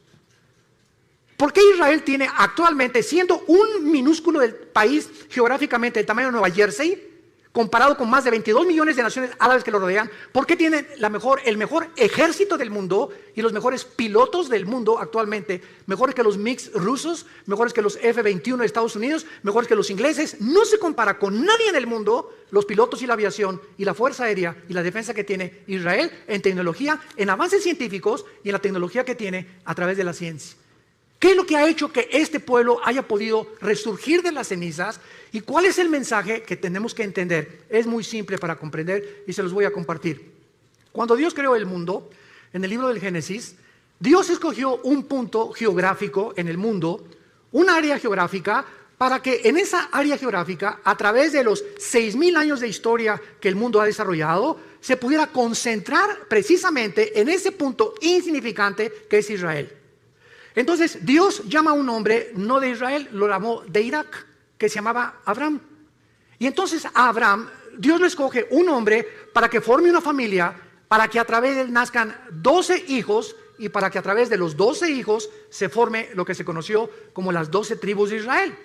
¿Por qué Israel tiene actualmente, siendo un minúsculo del país geográficamente del tamaño de Nueva Jersey, comparado con más de 22 millones de naciones árabes que lo rodean, por qué tiene el mejor ejército del mundo y los mejores pilotos del mundo actualmente, mejores que los MiG rusos, mejores que los F-21 de Estados Unidos, mejores que los ingleses? No se compara con nadie en el mundo los pilotos y la aviación y la fuerza aérea y la defensa que tiene Israel en tecnología, en avances científicos y en la tecnología que tiene a través de la ciencia. ¿Qué es lo que ha hecho que este pueblo haya podido resurgir de las cenizas? ¿Y cuál es el mensaje que tenemos que entender? Es muy simple para comprender y se los voy a compartir. Cuando Dios creó el mundo, en el libro del Génesis, Dios escogió un punto geográfico en el mundo, un área geográfica, para que en esa área geográfica, a través de los 6000 años de historia que el mundo ha desarrollado, se pudiera concentrar precisamente en ese punto insignificante que es Israel. Entonces Dios llama a un hombre, no de Israel, lo llamó de Irak, que se llamaba Abraham. Y entonces a Abraham, Dios le escoge un hombre para que forme una familia, para que a través de él nazcan 12 hijos y para que a través de los 12 hijos se forme lo que se conoció como las 12 tribus de Israel.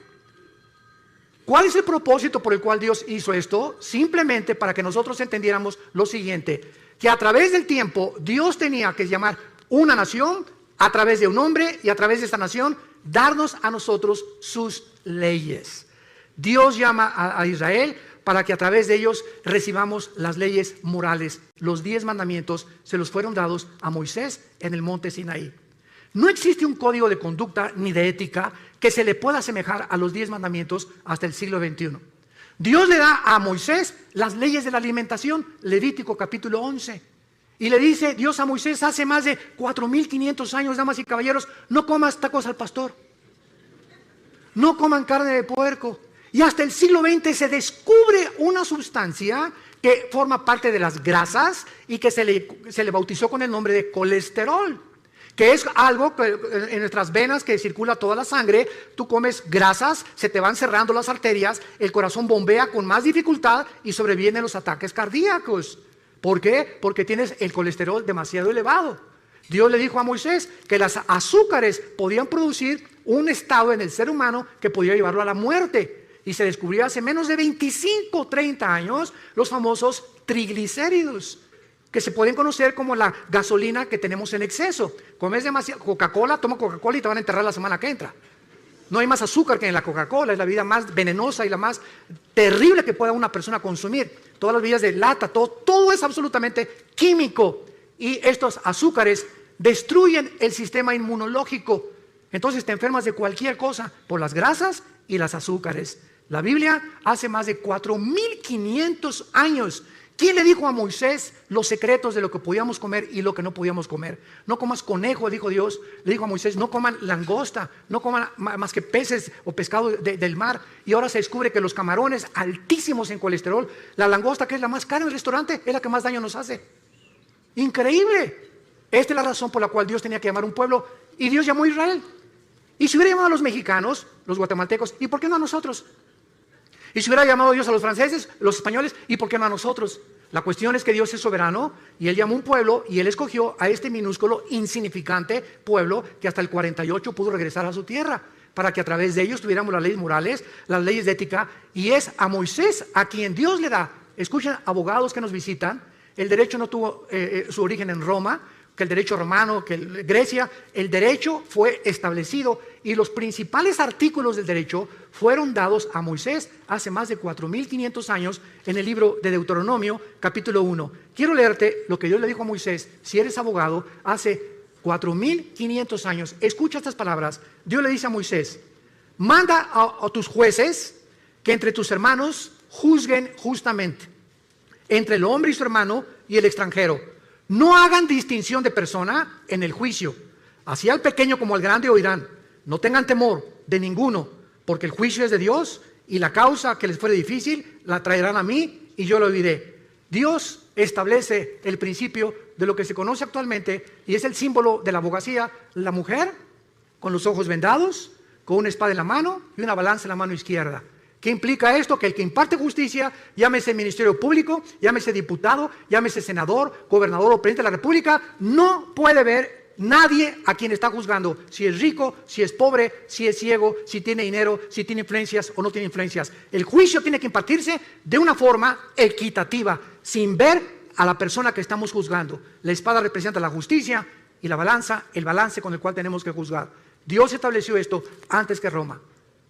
¿Cuál es el propósito por el cual Dios hizo esto? Simplemente para que nosotros entendiéramos lo siguiente, que a través del tiempo Dios tenía que llamar una nación a través de un hombre y a través de esta nación darnos a nosotros sus leyes. Dios llama a Israel para que a través de ellos recibamos las leyes morales. Los 10 mandamientos se los fueron dados a Moisés en el monte Sinaí. No existe un código de conducta ni de ética que se le pueda asemejar a los 10 mandamientos hasta el siglo XXI. Dios le da a Moisés las leyes de la alimentación, Levítico capítulo 11. Y le dice Dios a Moisés hace más de 4500 años, damas y caballeros, no comas tacos al pastor, no coman carne de puerco. Y hasta el siglo XX se descubre una sustancia que forma parte de las grasas y que se le bautizó con el nombre de colesterol, que es algo que en nuestras venas que circula toda la sangre. Tú comes grasas, se te van cerrando las arterias, el corazón bombea con más dificultad y sobrevienen los ataques cardíacos. ¿Por qué? Porque tienes el colesterol demasiado elevado. Dios le dijo a Moisés que las azúcares podían producir un estado en el ser humano que podía llevarlo a la muerte. Y se descubrió hace menos de 25 o 30 años los famosos triglicéridos, que se pueden conocer como la gasolina que tenemos en exceso. Comes demasiado Coca-Cola, toma Coca-Cola y te van a enterrar la semana que entra. No hay más azúcar que en la Coca-Cola, es la bebida más venenosa y la más terrible que pueda una persona consumir. Todas las bebidas de lata, todo es absolutamente químico. Y estos azúcares destruyen el sistema inmunológico. Entonces te enfermas de cualquier cosa por las grasas y las azúcares. La Biblia hace más de 4500 años. ¿Quién le dijo a Moisés los secretos de lo que podíamos comer y lo que no podíamos comer? No comas conejo, dijo Dios. Le dijo a Moisés, no coman langosta, no coman más que peces o pescado del mar. Y ahora se descubre que los camarones altísimos en colesterol, la langosta, que es la más cara en el restaurante, es la que más daño nos hace. Increíble. Esta es la razón por la cual Dios tenía que llamar a un pueblo, y Dios llamó a Israel. Y si hubiera llamado a los mexicanos, los guatemaltecos, ¿y por qué no a nosotros? Y si hubiera llamado Dios a los franceses, los españoles, ¿y por qué no a nosotros? La cuestión es que Dios es soberano y Él llamó un pueblo y Él escogió a este minúsculo, insignificante pueblo que hasta el 48 pudo regresar a su tierra para que a través de ellos tuviéramos las leyes morales, las leyes de ética. Y es a Moisés a quien Dios le da. Escuchen, abogados que nos visitan, el derecho no tuvo su origen en Roma, que el derecho romano, que Grecia. El derecho fue establecido y los principales artículos del derecho fueron dados a Moisés hace más de 4500 años en el libro de Deuteronomio, capítulo 1. Quiero leerte lo que Dios le dijo a Moisés, si eres abogado, hace 4500 años. Escucha estas palabras. Dios le dice a Moisés, manda a tus jueces que entre tus hermanos juzguen justamente, entre el hombre y su hermano y el extranjero. No hagan distinción de persona en el juicio. Así al pequeño como al grande oirán. No tengan temor de ninguno, porque el juicio es de Dios y la causa que les fuere difícil la traerán a mí y yo lo oiré. Dios establece el principio de lo que se conoce actualmente y es el símbolo de la abogacía, la mujer con los ojos vendados, con una espada en la mano y una balanza en la mano izquierda. ¿Qué implica esto? Que el que imparte justicia, llámese ministerio público, llámese diputado, llámese senador, gobernador o presidente de la república, no puede ver nadie a quien está juzgando, si es rico, si es pobre, si es ciego, si tiene dinero, si tiene influencias o no tiene influencias. El juicio tiene que impartirse de una forma equitativa, sin ver a la persona que estamos juzgando. La espada representa la justicia y la balanza, el balance con el cual tenemos que juzgar. Dios estableció esto antes que Roma.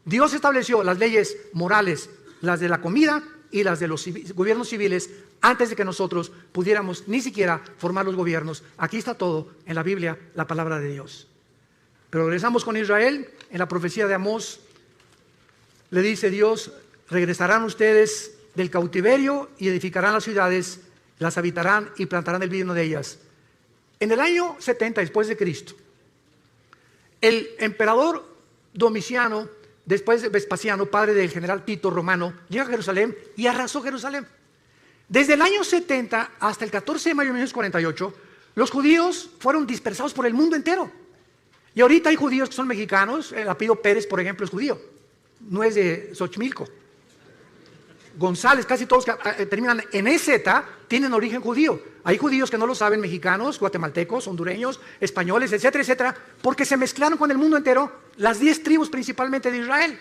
Dios estableció las leyes morales, las de la comida y las de los gobiernos civiles, antes de que nosotros pudiéramos ni siquiera formar los gobiernos. Aquí está todo en la Biblia, la palabra de Dios. Pero regresamos con Israel. En la profecía de Amós le dice Dios: regresarán ustedes del cautiverio y edificarán las ciudades, las habitarán y plantarán el vino de ellas. En el año 70 después de Cristo, el emperador Domiciano, después de Vespasiano, padre del general Tito Romano, llega a Jerusalén y arrasó Jerusalén. Desde el año 70 hasta el 14 de mayo de 1948, los judíos fueron dispersados por el mundo entero. Y ahorita hay judíos que son mexicanos. El apellido Pérez, por ejemplo, es judío. No es de Xochimilco. González, casi todos que terminan en EZ tienen origen judío. Hay judíos que no lo saben, mexicanos, guatemaltecos, hondureños, españoles, etcétera, etcétera, porque se mezclaron con el mundo entero, las 10 tribus principalmente de Israel.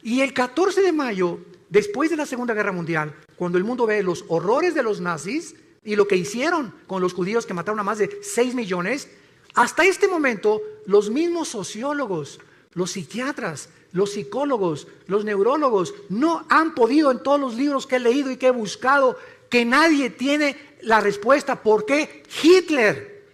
Y el 14 de mayo, después de la Segunda Guerra Mundial, cuando el mundo ve los horrores de los nazis y lo que hicieron con los judíos, que mataron a más de 6 millones, hasta este momento los mismos sociólogos, los psiquiatras, los psicólogos, los neurólogos no han podido, en todos los libros que he leído y que he buscado, que nadie tiene la respuesta. ¿Por qué Hitler,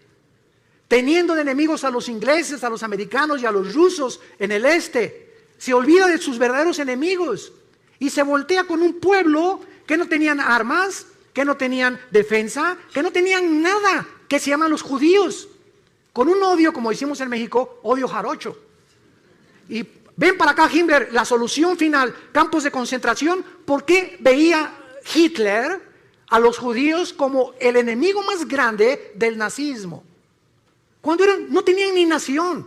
teniendo de enemigos a los ingleses, a los americanos y a los rusos en el este, se olvida de sus verdaderos enemigos y se voltea con un pueblo que no tenían armas, que no tenían defensa, que no tenían nada, que se llaman los judíos, con un odio, como decimos en México, odio jarocho? Y ven para acá Himmler, la solución final, campos de concentración. ¿Por qué veía Hitler a los judíos como el enemigo más grande del nazismo? Cuando no tenían ni nación.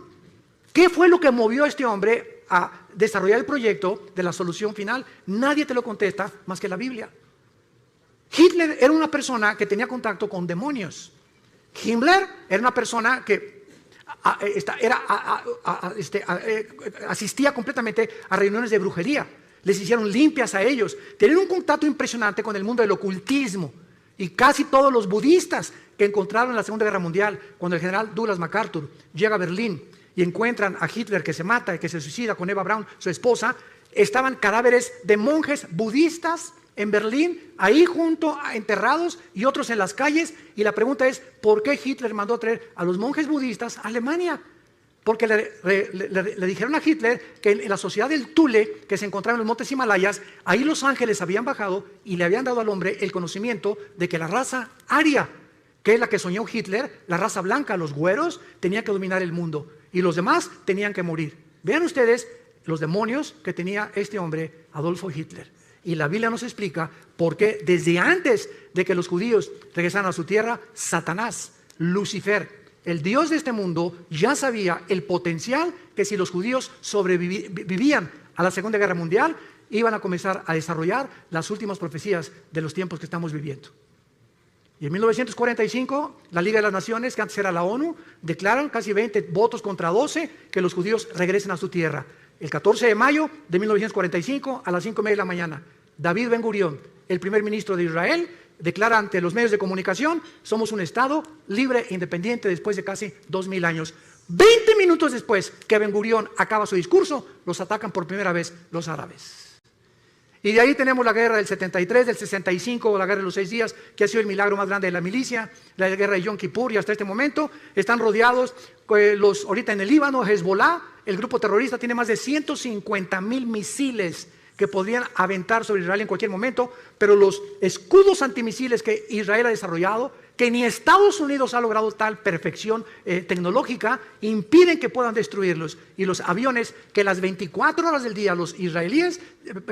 ¿Qué fue lo que movió a este hombre a desarrollar el proyecto de la solución final? Nadie te lo contesta más que la Biblia. Hitler era una persona que tenía contacto con demonios. Himmler era una persona que asistía completamente a reuniones de brujería. Les hicieron limpias a ellos. Tenían un contacto impresionante con el mundo del ocultismo. Y casi todos los budistas que encontraron en la Segunda Guerra Mundial, cuando el general Douglas MacArthur llega a Berlín y encuentran a Hitler que se mata y que se suicida con Eva Braun, su esposa, estaban cadáveres de monjes budistas en Berlín, ahí junto, enterrados, y otros en las calles. Y la pregunta es, ¿por qué Hitler mandó a traer a los monjes budistas a Alemania? Porque le dijeron a Hitler que en la sociedad del Thule, que se encontraba en los montes Himalayas, ahí los ángeles habían bajado y le habían dado al hombre el conocimiento de que la raza aria, que es la que soñó Hitler, la raza blanca, los güeros, tenía que dominar el mundo y los demás tenían que morir. Vean ustedes los demonios que tenía este hombre, Adolfo Hitler. Y la Biblia nos explica por qué desde antes de que los judíos regresaran a su tierra, Satanás, Lucifer, el Dios de este mundo, ya sabía el potencial que si los judíos sobrevivían a la Segunda Guerra Mundial, iban a comenzar a desarrollar las últimas profecías de los tiempos que estamos viviendo. Y en 1945, la Liga de las Naciones, que antes era la ONU, declaran casi 20 votos contra 12 que los judíos regresen a su tierra. El 14 de mayo de 1945, a las 5:30 de la mañana, David Ben Gurión, el primer ministro de Israel, declara ante los medios de comunicación: somos un Estado libre e independiente después de casi 2000 años. 20 minutos después que Ben Gurión acaba su discurso, los atacan por primera vez los árabes. Y de ahí tenemos la guerra del 73, del 65, la guerra de los 6 días, que ha sido el milagro más grande de la milicia, la guerra de Yom Kippur, y hasta este momento están rodeados ahorita en el Líbano, Hezbollah, el grupo terrorista tiene más de 150,000 misiles que podrían aventar sobre Israel en cualquier momento, pero los escudos antimisiles que Israel ha desarrollado, que ni Estados Unidos ha logrado tal perfección tecnológica, impiden que puedan destruirlos. Y los aviones que las 24 horas del día los israelíes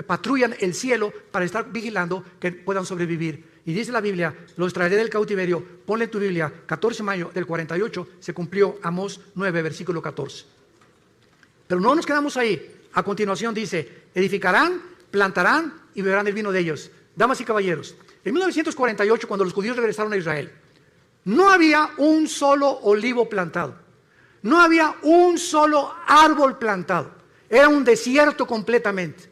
patrullan el cielo para estar vigilando que puedan sobrevivir. Y dice la Biblia, los traeré del cautiverio. Ponle en tu Biblia, 14 de mayo del 48, se cumplió Amós 9, versículo 14. Pero no nos quedamos ahí. A continuación dice, edificarán, plantarán y beberán el vino de ellos. Damas y caballeros, en 1948, cuando los judíos regresaron a Israel, no había un solo olivo plantado. No había un solo árbol plantado. Era un desierto completamente.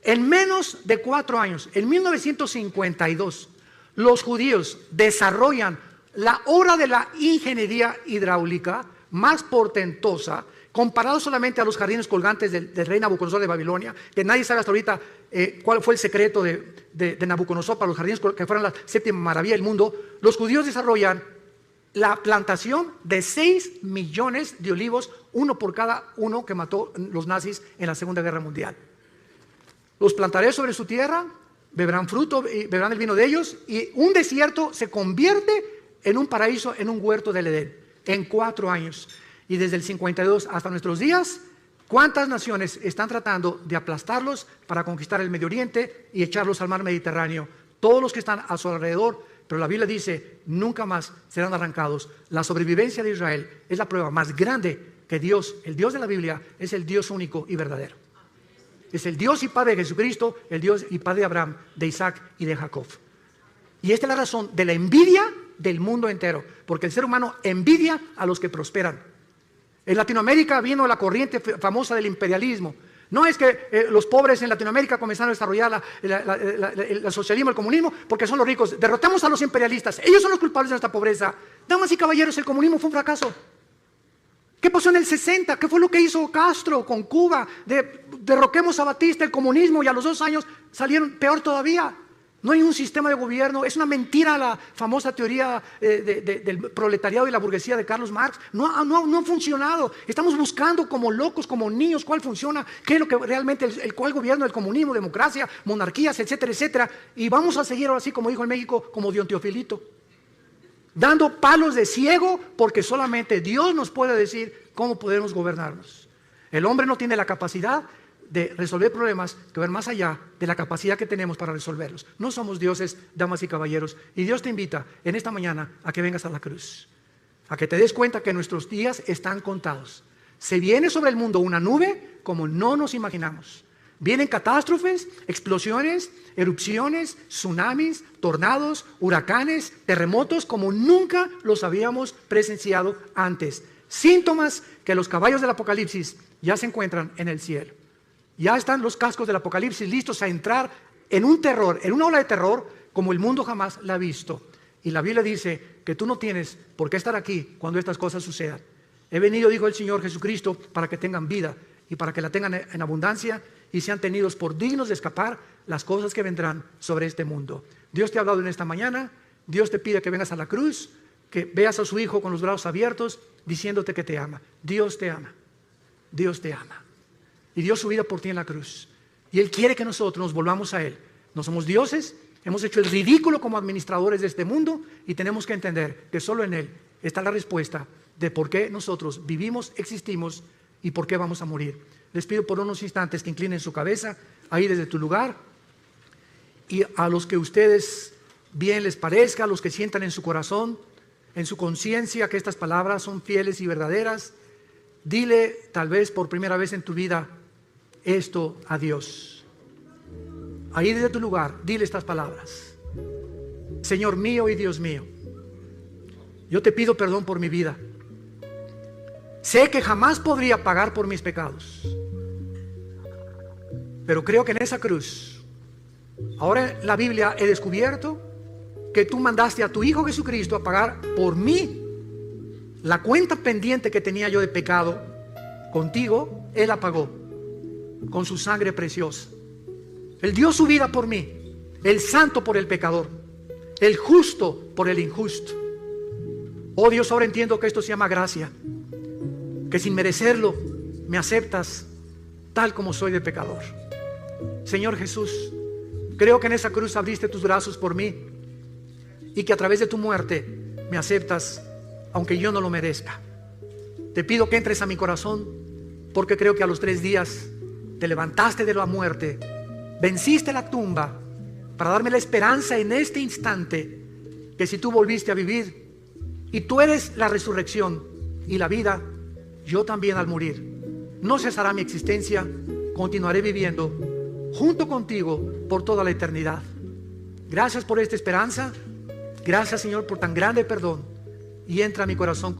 En menos de 4 años, en 1952, los judíos desarrollan la obra de la ingeniería hidráulica más portentosa, comparado solamente a los jardines colgantes del rey Nabucodonosor de Babilonia, que nadie sabe hasta ahorita cuál fue el secreto de Nabucodonosor para los jardines que fueron la séptima maravilla del mundo. Los judíos desarrollan la plantación de 6 millones de olivos, uno por cada uno que mató los nazis en la Segunda Guerra Mundial. Los plantaré sobre su tierra, beberán fruto y beberán el vino de ellos, y un desierto se convierte en un paraíso, en un huerto del Edén, en 4 años. Y desde el 52 hasta nuestros días, ¿cuántas naciones están tratando de aplastarlos para conquistar el Medio Oriente y echarlos al mar Mediterráneo? Todos los que están a su alrededor, pero la Biblia dice, nunca más serán arrancados. La sobrevivencia de Israel es la prueba más grande que Dios, el Dios de la Biblia, es el Dios único y verdadero. Es el Dios y Padre de Jesucristo, el Dios y Padre de Abraham, de Isaac y de Jacob. Y esta es la razón de la envidia del mundo entero, porque el ser humano envidia a los que prosperan. En Latinoamérica vino la corriente famosa del imperialismo. No es que los pobres en Latinoamérica comenzaron a desarrollar el socialismo, el comunismo, porque son los ricos. Derrotamos a los imperialistas. Ellos son los culpables de nuestra pobreza. Damas y caballeros, el comunismo fue un fracaso. ¿Qué pasó en el 60? ¿Qué fue lo que hizo Castro con Cuba? Derroquemos a Batista, el comunismo, y a los 2 años salieron peor todavía. No hay un sistema de gobierno. Es una mentira la famosa teoría del proletariado y la burguesía de Carlos Marx. No ha funcionado. Estamos buscando como locos, como niños, cuál funciona, qué es lo que realmente, cuál gobierno, el comunismo, democracia, monarquías, etcétera, etcétera. Y vamos a seguir ahora así, como dijo en México, como Dion Teofilito, dando palos de ciego, porque solamente Dios nos puede decir cómo podemos gobernarnos. El hombre no tiene la capacidad de resolver problemas que van más allá de la capacidad que tenemos para resolverlos. No somos dioses, damas y caballeros, y Dios te invita en esta mañana a que vengas a la cruz, a que te des cuenta que nuestros días están contados. Se viene sobre el mundo una nube como no nos imaginamos. Vienen catástrofes, explosiones, erupciones, tsunamis, tornados, huracanes, terremotos como nunca los habíamos presenciado antes. Síntomas que los caballos del Apocalipsis ya se encuentran en el cielo. Ya están los cascos del Apocalipsis listos a entrar en un terror, en una ola de terror como el mundo jamás la ha visto. Y la Biblia dice que tú no tienes por qué estar aquí cuando estas cosas sucedan. He venido, dijo el Señor Jesucristo, para que tengan vida y para que la tengan en abundancia y sean tenidos por dignos de escapar las cosas que vendrán sobre este mundo. Dios te ha hablado en esta mañana. Dios te pide que vengas a la cruz, que veas a su Hijo con los brazos abiertos diciéndote que te ama. Dios te ama. Dios te ama. Y dio su vida por ti en la cruz. Y Él quiere que nosotros nos volvamos a Él. No somos dioses, hemos hecho el ridículo como administradores de este mundo y tenemos que entender que solo en Él está la respuesta de por qué nosotros vivimos, existimos y por qué vamos a morir. Les pido por unos instantes que inclinen su cabeza ahí desde tu lugar, y a los que ustedes bien les parezca, a los que sientan en su corazón, en su conciencia que estas palabras son fieles y verdaderas, dile tal vez por primera vez en tu vida esto a Dios. Ahí desde tu lugar, dile estas palabras: Señor mío y Dios mío, yo te pido perdón por mi vida. Sé que jamás podría pagar por mis pecados, pero creo que en esa cruz, ahora en la Biblia he descubierto que tú mandaste a tu Hijo Jesucristo a pagar por mí la cuenta pendiente que tenía yo de pecado. Contigo Él la pagó con su sangre preciosa. Él dio su vida por mí, el santo por el pecador, el justo por el injusto. Oh Dios, ahora entiendo que esto se llama gracia, que sin merecerlo me aceptas tal como soy de pecador. Señor Jesús, creo que en esa cruz abriste tus brazos por mí y que a través de tu muerte me aceptas, aunque yo no lo merezca. Te pido que entres a mi corazón, porque creo que a los 3 días te levantaste de la muerte, venciste la tumba para darme la esperanza en este instante que si tú volviste a vivir y tú eres la resurrección y la vida, yo también al morir no cesará mi existencia, continuaré viviendo junto contigo por toda la eternidad. Gracias por esta esperanza, gracias Señor por tan grande perdón, y entra a mi corazón.